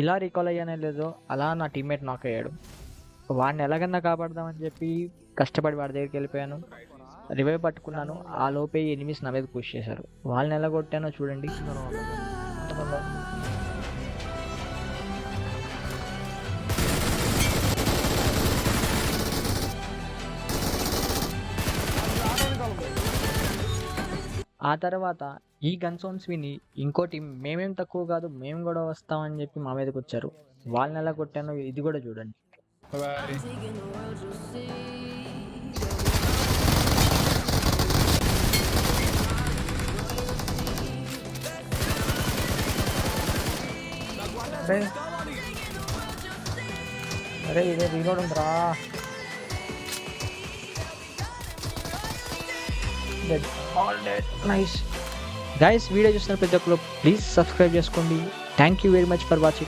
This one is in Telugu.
ఇలా రీకాల్ అయ్యానే లేదో అలా నా టీమ్మేట్ నాక్ అయ్యాడు. వాడిని ఎలాగన్నా కాపాడదామని చెప్పి కష్టపడి వాడి దగ్గరికి వెళ్ళిపోయాను. రివైవ్ పట్టుకున్నాను. ఆ లోపే ఎనిమిస్ నా మీద పుష్ చేశారు. వాళ్ళని ఎలా కొట్టానో చూడండి. ఆ తర్వాత ఈ గన్ సౌండ్స్ విని ఇంకో టీం మేమేం తక్కువ కాదు, మేము కూడా వస్తామని చెప్పి మా మీదకి వచ్చారు. వాళ్ళని ఎలా కొట్టానో ఇది కూడా చూడండి. అరే ఇదే రీలోడ్ ఉందిరా. నైస్ గైస్, వీడియో చూసిన ప్రతి ఒక్కరు ప్లీజ్ సబ్స్క్రైబ్ చేసుకోండి. Thank you very much for watching.